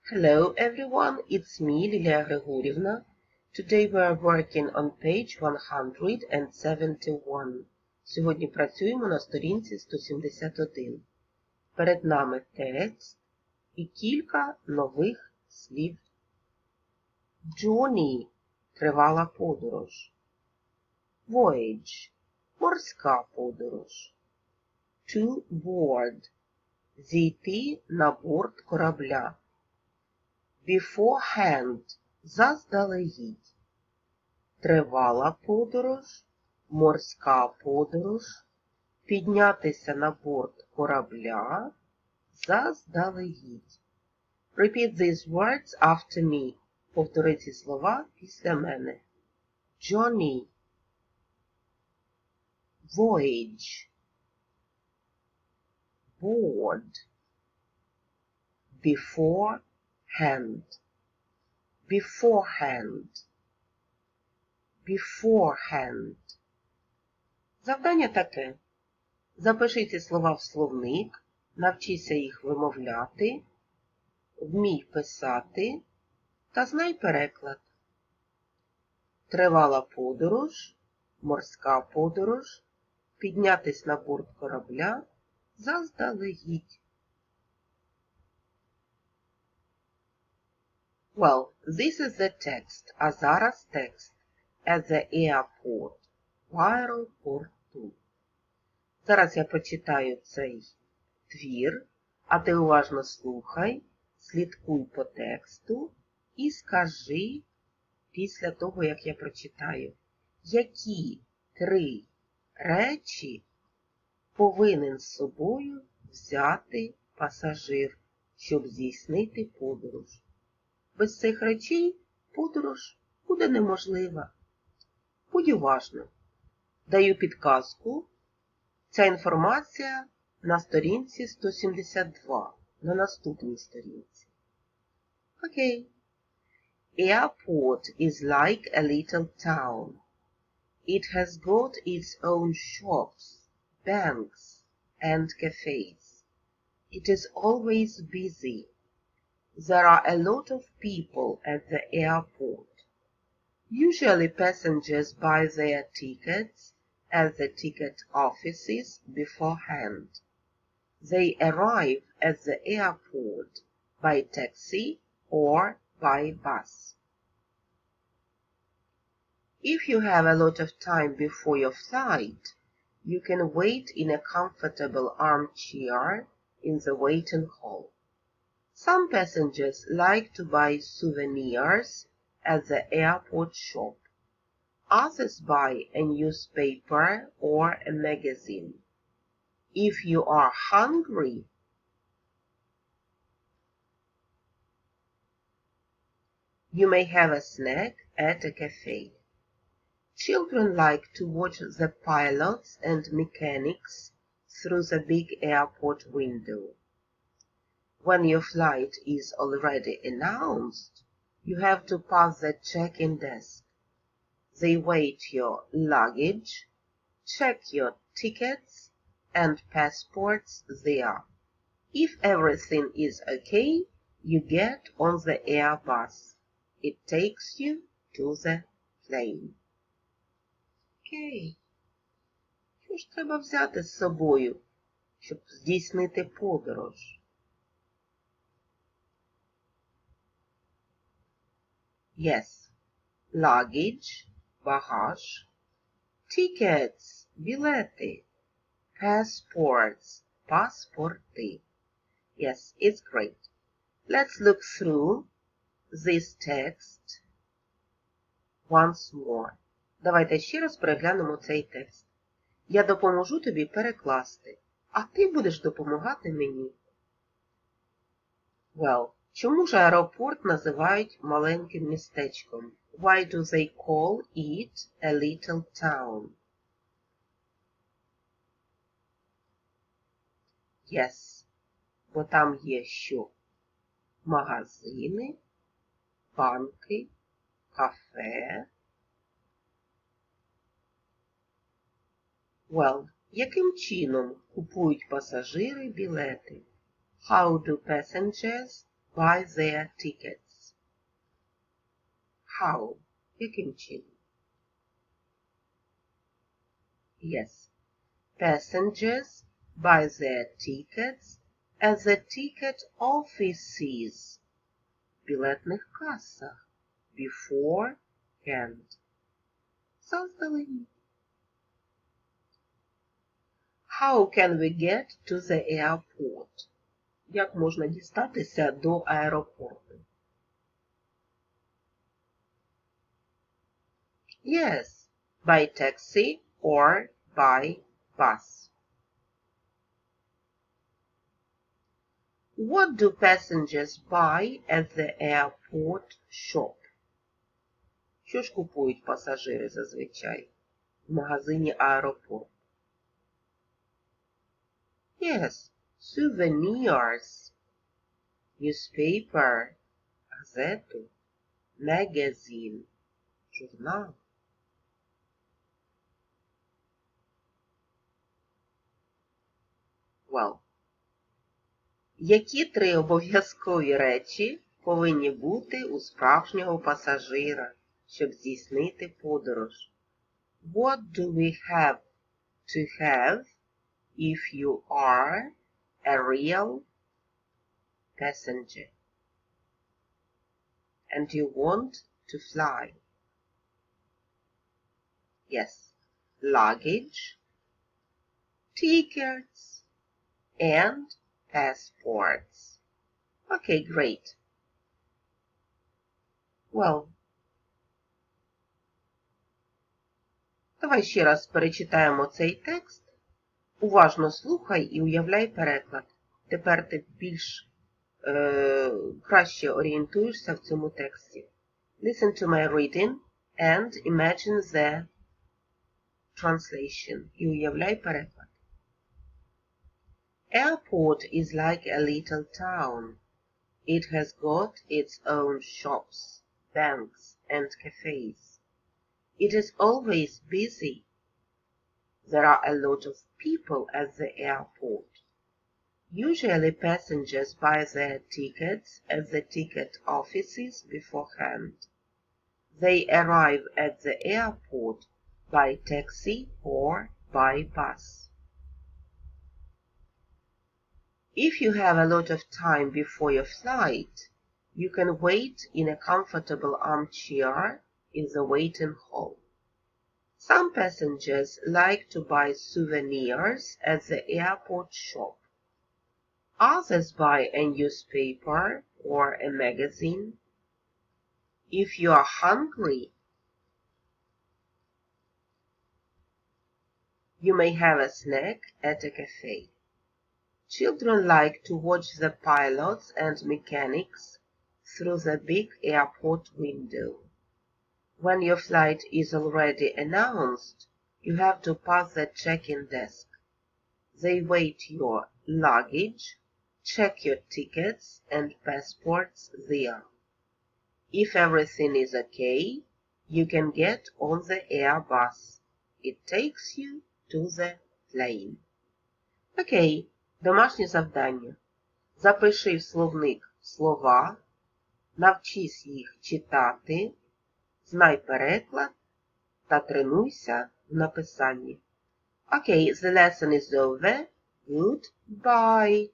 Hello everyone, it's me, Lilia Gregorівна. Today we are working on page 171. Сьогодні працюємо на сторінці 171. Перед нами текст і кілька нових слів. Journey – тривала подорож. Voyage – морська подорож. To board – зійти на борт корабля. Beforehand – заздалегідь. Тривала подорож, морська подорож, піднятися на борт корабля, заздалегідь. Repeat these words after me. Повтори ці слова після мене. Journey, voyage, board, beforehand, beforehand, beforehand. Завдання таке. Запиши ці слова в словник, навчися їх вимовляти, вмій писати та знай переклад. Тривала подорож, морська подорож, піднятись на борт корабля, заздалегідь. Well, this is the text, а зараз текст. At the airport, в аеропорту. Зараз я прочитаю цей твір, а ти уважно слухай, слідкуй по тексту і скажи після того, як я прочитаю, які 3 речі повинен з собою взяти пасажир, щоб здійснити подорож. Без цих речей подорож буде неможлива. Будь уважна. Даю підказку. Ця інформація на сторінці 172, на наступній сторінці. Окей. Airport is like a little town. It has got its own shops, banks, and cafes. It is always busy. There are a lot of people at the airport. Usually passengers buy their tickets at the ticket offices beforehand. They arrive at the airport by taxi or by bus. If you have a lot of time before your flight, you can wait in a comfortable armchair in the waiting hall. Some passengers like to buy souvenirs at the airport shop. Others buy a newspaper or a magazine. If you are hungry, you may have a snack at a cafe. Children like to watch the pilots and mechanics through the big airport window. When your flight is already announced, you have to pass the check-in desk. They weigh your luggage, check your tickets and passports there. If everything is okay, you get on the Airbus. It takes you to the plane. Окей. Що ж треба взяти з собою, щоб здійснити подорож? Yes. Luggage, багаж. Tickets, білети. Passports, паспорти. Yes, it's great. Let's look through this text once more. Давайте ще раз переглянемо цей текст. Я допоможу тобі перекласти, а ти будеш допомагати мені. Well, чому ж аеропорт називають маленьким містечком? Why do they call it a little town? Yes, бо там є що? Магазини, банки, кафе. Well, яким чином купують пасажири білети? How do passengers buy their tickets. How? Яким чином? Yes. Passengers buy their tickets at the ticket offices. Білетних касах. Beforehand. Заздалегідь. How can we get to the airport? Як можна дістатися до аеропорту? Yes, by taxi or by bus. What do passengers buy at the airport shop? Що ж купують пасажири зазвичай в магазині аеропорту? Yes, souvenirs, newspaper, газету, magazine, журнал. Well, які 3 обов'язкові речі повинні бути у справжнього пасажира, щоб здійснити подорож? What do we have to have if you are a real passenger and you want to fly? Yes, luggage, tickets, and passports. Okay, great. Well, давай ще раз перечитаємо цей текст. Уважно слухай і уявляй переклад. Тепер ти більш краще орієнтуєшся в цьому тексті. Listen to my reading and imagine the translation. І уявляй переклад. Airport is like a little town. It has got its own shops, banks, and cafes. It is always busy. There are a lot of people at the airport. Usually passengers buy their tickets at the ticket offices beforehand. They arrive at the airport by taxi or by bus. If you have a lot of time before your flight, you can wait in a comfortable armchair in the waiting hall. Some passengers like to buy souvenirs at the airport shop. Others buy a newspaper or a magazine. If you are hungry, you may have a snack at a cafe. Children like to watch the pilots and mechanics through the big airport window. When your flight is already announced, you have to pass the check-in desk. They weigh your luggage, check your tickets and passports there. If everything is okay, you can get on the Airbus. It takes you to the plane. Окей, домашнє завдання. Запиши в словник слова, навчись їх читати, знай переклад та тренуйся в написанні. Okay, the lesson is over. Goodbye.